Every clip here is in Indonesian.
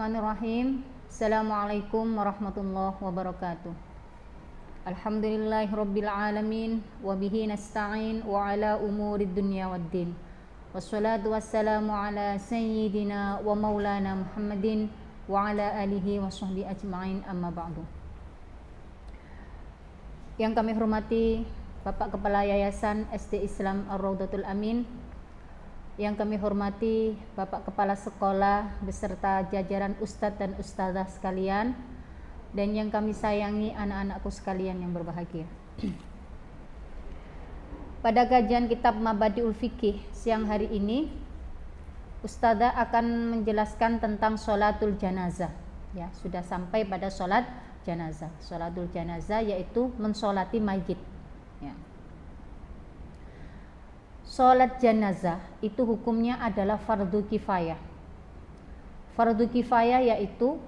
Bismillahirrahmanirrahim. Assalamualaikum warahmatullahi wabarakatuh. Alhamdulillahirabbil alamin wa bihi nasta'in wa ala umurid dunya waddin. Wassalatu wassalamu ala sayyidina wa maulana Muhammadin wa ala alihi wa sahbihi ajma'in, amma ba'du. Yang kami hormati Bapak Kepala Yayasan SD Islam Ar-Raudhatul Amin, yang kami hormati Bapak Kepala Sekolah beserta jajaran Ustadz dan Ustadzah sekalian, dan yang kami sayangi anak-anakku sekalian yang berbahagia. Pada kajian kitab Mabadiul Fiqih siang hari ini, Ustadzah akan menjelaskan tentang sholatul janazah. Ya, sudah sampai pada sholat janazah. Sholatul janazah yaitu mensolati mayit. Ya. Sholat janazah itu hukumnya adalah fardu kifayah. Fardu kifayah yaitu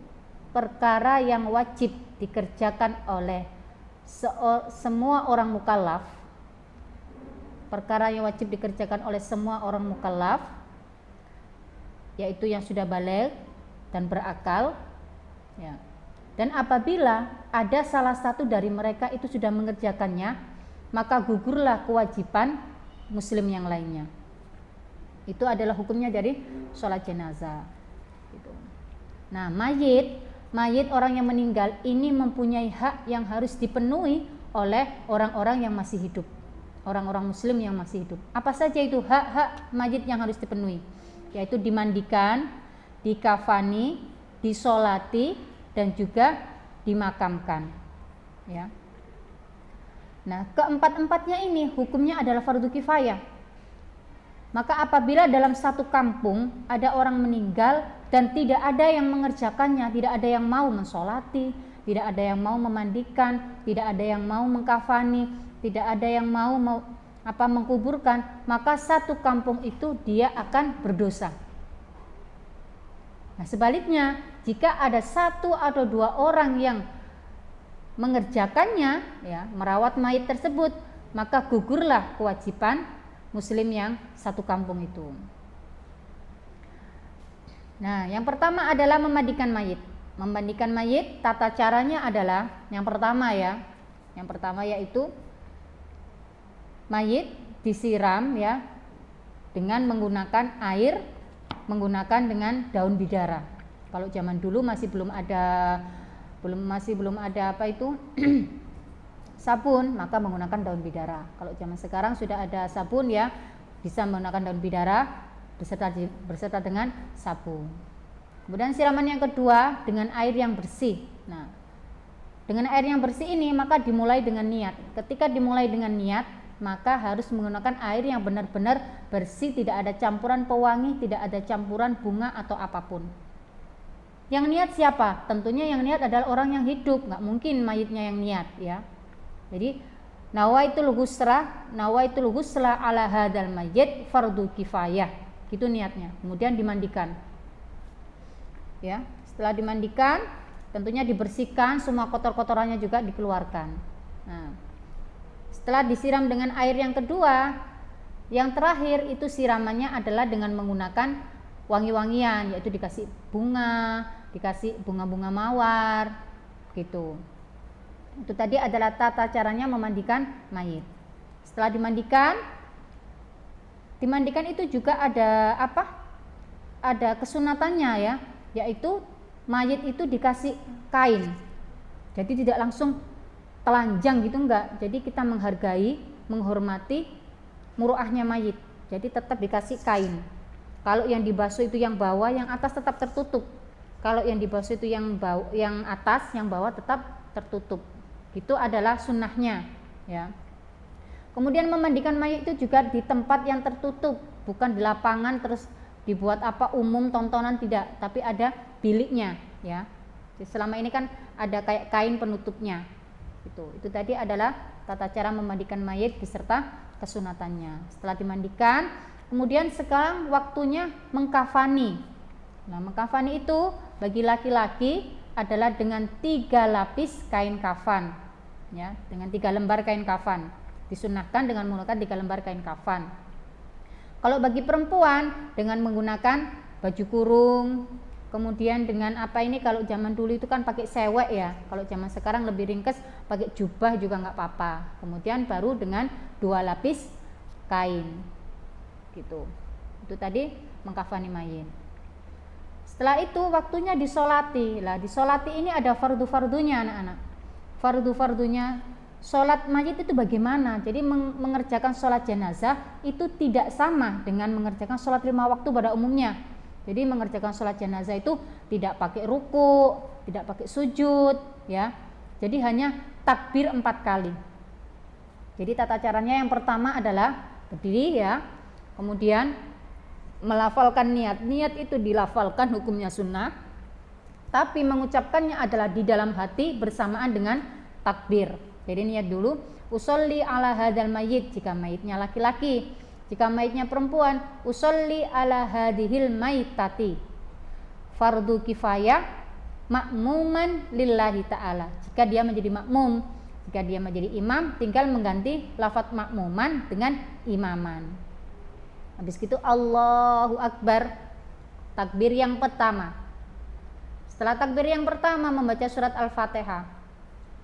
perkara yang wajib dikerjakan oleh semua orang mukallaf. Perkara yang wajib dikerjakan oleh semua orang mukallaf, yaitu yang sudah baligh dan berakal. Ya. Dan apabila ada salah satu dari mereka itu sudah mengerjakannya, maka gugurlah kewajiban muslim yang lainnya. Itu adalah hukumnya dari sholat jenazah. Gitu. Nah, mayit orang yang meninggal ini mempunyai hak yang harus dipenuhi oleh orang-orang yang masih hidup, orang-orang muslim yang masih hidup. Apa saja itu hak-hak mayit yang harus dipenuhi? Yaitu dimandikan, dikafani, disolati, dan juga dimakamkan. Ya. Nah, keempat-empatnya ini hukumnya adalah fardu kifayah. Maka apabila dalam satu kampung ada orang meninggal dan tidak ada yang mengerjakannya, tidak ada yang mau mensolati, tidak ada yang mau memandikan, tidak ada yang mau mengkafani, tidak ada yang mau mengkuburkan, maka satu kampung itu dia akan berdosa. Nah, sebaliknya, jika ada satu atau dua orang yang mengerjakannya, ya, merawat mayit tersebut, maka gugurlah kewajiban muslim yang satu kampung itu. Nah, yang pertama adalah memandikan mayit. Memandikan mayit, tata caranya adalah yang pertama yaitu mayit disiram, ya, dengan menggunakan air, menggunakan dengan daun bidara. Kalau zaman dulu masih belum ada sabun, maka menggunakan daun bidara. Kalau zaman sekarang sudah ada sabun, ya, bisa menggunakan daun bidara beserta dengan sabun. Kemudian siraman yang kedua dengan air yang bersih. Nah, dengan air yang bersih ini maka dimulai dengan niat. Ketika dimulai dengan niat, maka harus menggunakan air yang benar-benar bersih, tidak ada campuran pewangi, tidak ada campuran bunga atau apapun. Yang niat siapa? Tentunya yang niat adalah orang yang hidup, nggak mungkin mayitnya yang niat, ya. Jadi nawaitul ghusla ala hadal mayyit fardu kifayah, gitu niatnya. Kemudian dimandikan, ya. Setelah dimandikan, tentunya dibersihkan, semua kotor-kotorannya juga dikeluarkan. Nah, setelah disiram dengan air yang kedua, yang terakhir itu siramannya adalah dengan menggunakan wangi-wangian, yaitu dikasih bunga-bunga mawar, gitu. Itu tadi adalah tata caranya memandikan mayit. Setelah dimandikan itu juga ada ada kesunatannya, ya, yaitu mayit itu dikasih kain. Jadi tidak langsung telanjang gitu, enggak. Jadi kita menghargai, menghormati muruahnya mayit. Jadi tetap dikasih kain. Kalau yang dibasuh itu yang bawah, yang atas tetap tertutup. Kalau yang dibasuh itu yang atas, yang bawah tetap tertutup. Itu adalah sunnahnya, ya. Kemudian memandikan mayit itu juga di tempat yang tertutup, bukan di lapangan terus dibuat umum tontonan, tidak, tapi ada biliknya, ya. Jadi selama ini kan ada kayak kain penutupnya. Itu tadi adalah tata cara memandikan mayit beserta kesunatannya. Setelah dimandikan, kemudian sekarang waktunya mengkafani. Nah, mengkafani itu bagi laki-laki adalah dengan 3 lapis kain kafan, ya, dengan 3 lembar kain kafan. Disunahkan dengan menggunakan 3 lembar kain kafan. Kalau bagi perempuan dengan menggunakan baju kurung, kemudian dengan apa ini, kalau zaman dulu itu kan pakai sewek ya, kalau zaman sekarang lebih ringkes pakai jubah juga nggak apa-apa. Kemudian baru dengan 2 lapis kain gitu. Itu tadi mengkafani mayit. Setelah itu waktunya disolati. Lah disolati ini ada fardu-fardunya anak-anak. Fardu-fardunya sholat mayit itu bagaimana? Jadi mengerjakan sholat jenazah itu tidak sama dengan mengerjakan sholat 5 waktu pada umumnya. Jadi mengerjakan sholat jenazah itu tidak pakai ruku, tidak pakai sujud, ya. Jadi hanya takbir 4 kali. Jadi tata caranya yang pertama adalah berdiri ya, kemudian melafalkan niat. Niat itu dilafalkan, hukumnya sunnah, tapi mengucapkannya adalah di dalam hati bersamaan dengan takbir. Jadi niat dulu, usolli ala hadzal mayyit jika mayitnya laki-laki. Jika mayitnya perempuan, usolli ala hadhil maitati. Fardu kifayah makmuman lillahi ta'ala. Jika dia menjadi makmum, jika dia menjadi imam, tinggal mengganti lafaz makmuman dengan imaman. Habis itu Allahu Akbar, takbir yang pertama. Setelah takbir yang pertama membaca surat Al-Fatihah.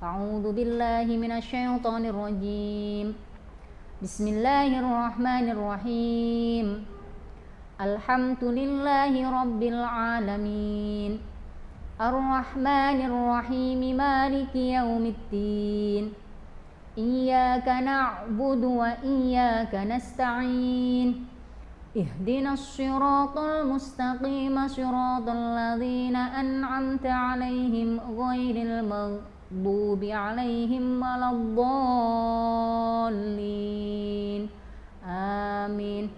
A'udzu billahi minasyaitonir rajim. Bismillahirrahmanirrahim. Alhamdulillahi rabbil alamin. Ar-Rahmanir-Rahim, Maliki yaumiddin. Iyyaka na'budu wa iyyaka nasta'in. Ihdinas siratal mustaqim, siratal ladzina an'amta 'alaihim ghairil maghdubi 'alaihim waladdallin. Amin.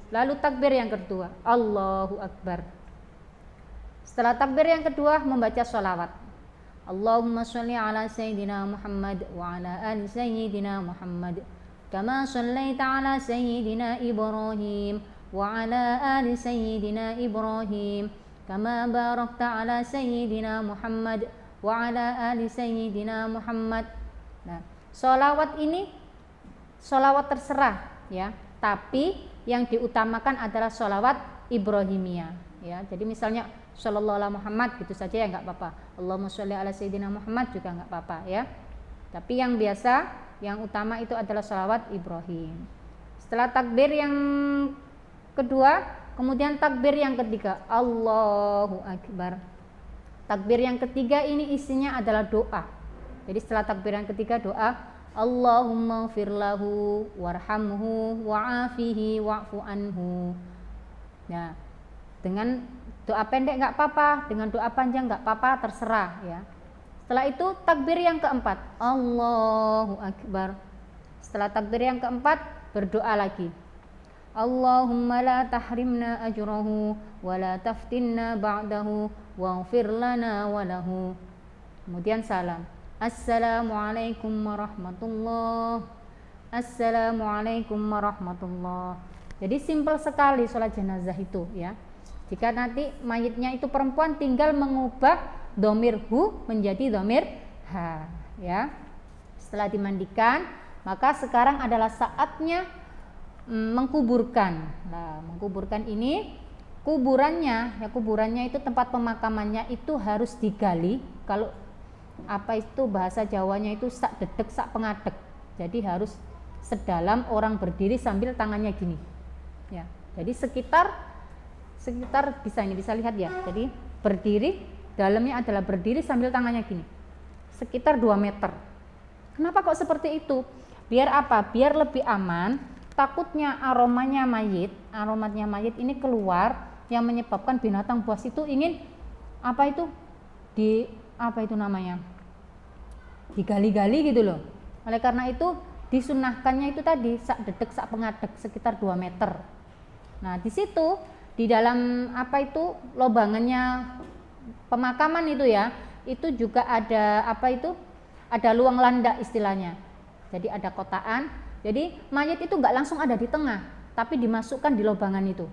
Lalu takbir yang kedua, Allahu Akbar. Setelah takbir yang kedua membaca sholawat. Allahumma sholli ala sayyidina Muhammad wa ala ali sayyidina Muhammad kama shallaita ala sayyidina Ibrahim wa ala ali sayyidina Ibrahim kama barakta ala sayyidina Muhammad wa ala ali sayyidina Muhammad. Nah, sholawat ini sholawat terserah ya, tapi yang diutamakan adalah sholawat Ibrahimiyah ya. Jadi misalnya Shallallahu ala Muhammad gitu saja ya nggak apa-apa. Allahumma sholli ala sayyidina Muhammad juga nggak apa-apa ya. Tapi yang biasa, yang utama itu adalah sholawat Ibrahim. Setelah takbir yang kedua, kemudian takbir yang ketiga, Allahu Akbar. Takbir yang ketiga ini isinya adalah doa. Jadi setelah takbir yang ketiga doa, Allahumma firlahu warhamhu wa'afihi wa'fu anhu. Nah, dengan doa pendek nggak apa-apa, dengan doa panjang nggak apa-apa, terserah ya. Setelah itu takbir yang keempat, Allahu Akbar. Setelah takbir yang keempat berdoa lagi, Allahumma la tahrimna ajrahu wa la taftinna ba'dahu waghfir lana wa lahu. Kemudian salam, Assalamualaikum warahmatullah. Assalamualaikum warahmatullah. Jadi simpel sekali sholat jenazah itu ya. Jika nanti mayitnya itu perempuan, tinggal mengubah dhamir hu menjadi dhamir ha ya. Setelah dimandikan, maka sekarang adalah saatnya mengkuburkan. Nah, mengkuburkan ini kuburannya ya, kuburannya itu tempat pemakamannya itu harus digali. Kalau apa itu bahasa Jawanya itu sak dedek sak pengadek. Jadi harus sedalam orang berdiri sambil tangannya gini. Ya. Jadi sekitar bisa lihat ya. Jadi berdiri, dalamnya adalah berdiri sambil tangannya gini. Sekitar 2 meter. Kenapa kok seperti itu? Biar apa? Biar lebih aman. Takutnya aromatnya mayit ini keluar yang menyebabkan binatang buas itu ingin digali-gali gitu loh. Oleh karena itu disunahkannya itu tadi sak dedek sak pengadek sekitar 2 meter. Nah, di situ di dalam lobangannya pemakaman itu ya, itu juga ada ada luang landak istilahnya. Jadi ada kotaan. Jadi mayit itu nggak langsung ada di tengah, tapi dimasukkan di lobangan itu.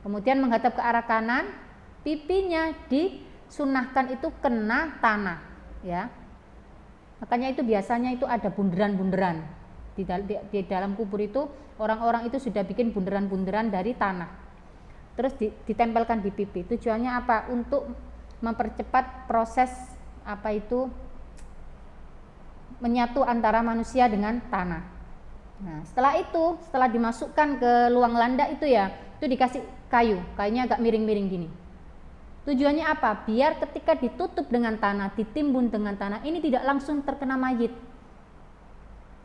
Kemudian menghadap ke arah kanan, pipinya disunahkan itu kena tanah ya. Makanya itu biasanya itu ada bunderan-bunderan di dalam kubur itu, orang-orang itu sudah bikin bunderan-bunderan dari tanah. terus ditempelkan di pipi. Tujuannya apa? Untuk mempercepat proses apa itu menyatu antara manusia dengan tanah. Nah, setelah dimasukkan ke luang landak itu ya, itu dikasih kayunya agak miring-miring gini. Tujuannya apa? Biar ketika ditutup dengan tanah, ditimbun dengan tanah, ini tidak langsung terkena mayit.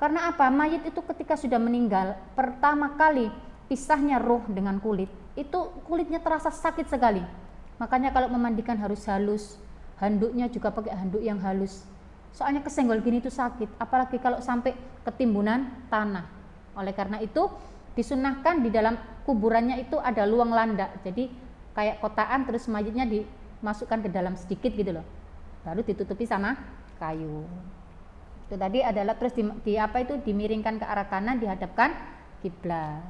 Karena apa? Mayit itu ketika sudah meninggal, pertama kali pisahnya roh dengan kulit, itu kulitnya terasa sakit sekali. Makanya kalau memandikan harus halus, handuknya juga pakai handuk yang halus. Soalnya kesenggol gini itu sakit, apalagi kalau sampai ketimbunan tanah. Oleh karena itu disunahkan di dalam kuburannya itu ada luang landak. Jadi kayak kotaan, terus mayitnya dimasukkan ke dalam sedikit gitu loh. Baru ditutupi sama kayu. Itu tadi adalah terus dimiringkan ke arah kanan, dihadapkan kiblat.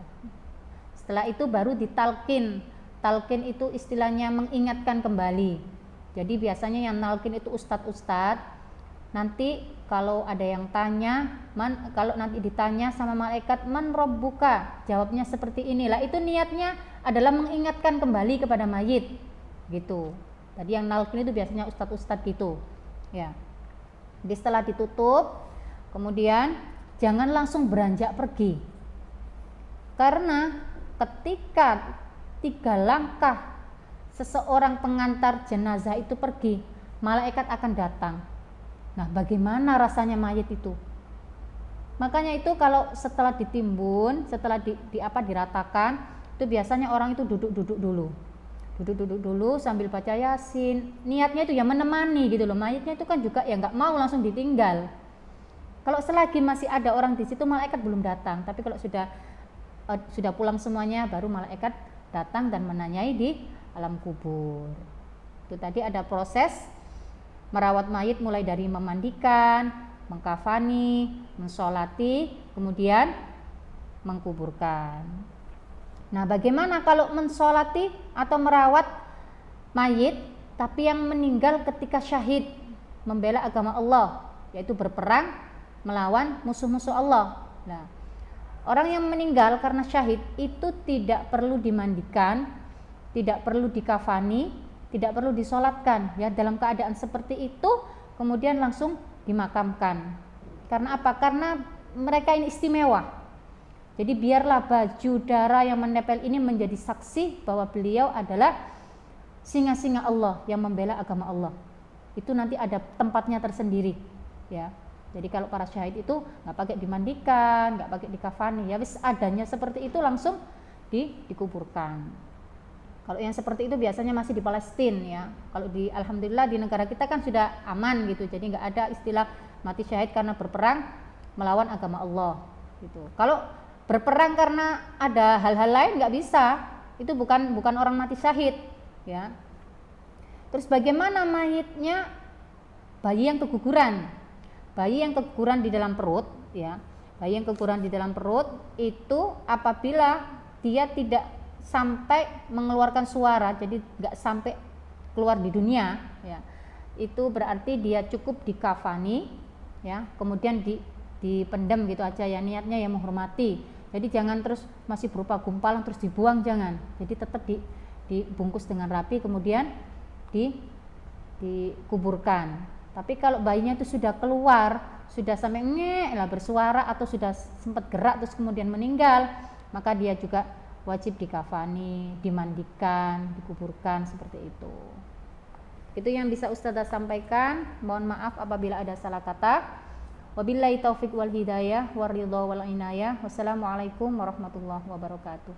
Setelah itu baru ditalkin. Talkin itu istilahnya mengingatkan kembali. Jadi biasanya yang nalkin itu ustadz. Nanti kalau ada yang tanya, kalau nanti ditanya sama malaikat, man robbuka, jawabnya seperti inilah. Itu niatnya adalah mengingatkan kembali kepada mayit, gitu. Tadi yang nalkin itu biasanya ustadz gitu, ya. Jadi setelah ditutup, kemudian jangan langsung beranjak pergi, karena ketika 3 langkah seseorang pengantar jenazah itu pergi, malaikat akan datang. Nah, bagaimana rasanya mayit itu? Makanya itu kalau setelah ditimbun, setelah diratakan, itu biasanya orang itu duduk dulu sambil baca Yasin. Niatnya itu ya menemani gitu loh. Mayitnya itu kan juga ya nggak mau langsung ditinggal. Kalau selagi masih ada orang di situ, malaikat belum datang. Tapi kalau sudah pulang semuanya, baru malaikat datang dan menanyai di alam kubur. Itu tadi ada proses merawat mayit mulai dari memandikan, mengkafani, mensolati, kemudian mengkuburkan. Nah, bagaimana kalau mensolati atau merawat mayit tapi yang meninggal ketika syahid membela agama Allah, yaitu berperang melawan musuh-musuh Allah. Nah, orang yang meninggal karena syahid itu tidak perlu dimandikan, tidak perlu dikafani, tidak perlu disolatkan, ya. Dalam keadaan seperti itu kemudian langsung dimakamkan. Karena apa? Karena mereka ini istimewa. Jadi biarlah baju darah yang menempel ini menjadi saksi bahwa beliau adalah singa-singa Allah yang membela agama Allah. Itu nanti ada tempatnya tersendiri, ya. Jadi kalau para syahid itu nggak pakai dimandikan, nggak pakai dikafani, ya wis adanya seperti itu langsung dikuburkan. Kalau yang seperti itu biasanya masih di Palestina, ya. Kalau alhamdulillah di negara kita kan sudah aman gitu. Jadi nggak ada istilah mati syahid karena berperang melawan agama Allah gitu. Kalau berperang karena ada hal-hal lain nggak bisa. Itu bukan orang mati syahid, ya. Terus bagaimana mayitnya bayi yang keguguran? Bayi yang keguguran di dalam perut, ya. Bayi yang keguguran di dalam perut itu apabila dia tidak sampai mengeluarkan suara, jadi nggak sampai keluar di dunia, ya, itu berarti dia cukup dikafani, ya, kemudian dipendam gitu aja, ya, niatnya ya menghormati. Jadi jangan terus masih berupa gumpalan terus dibuang, jangan. Jadi tetap dibungkus dengan rapi, kemudian dikuburkan. Tapi kalau bayinya itu sudah keluar, sudah sampai lah bersuara atau sudah sempat gerak terus kemudian meninggal, maka dia juga wajib dikafani, dimandikan, dikuburkan seperti itu. Itu yang bisa Ustazah sampaikan. Mohon maaf apabila ada salah kata. Wabillahi taufik wal hidayah, waridho wal inayah. Wassalamualaikum warahmatullahi wabarakatuh.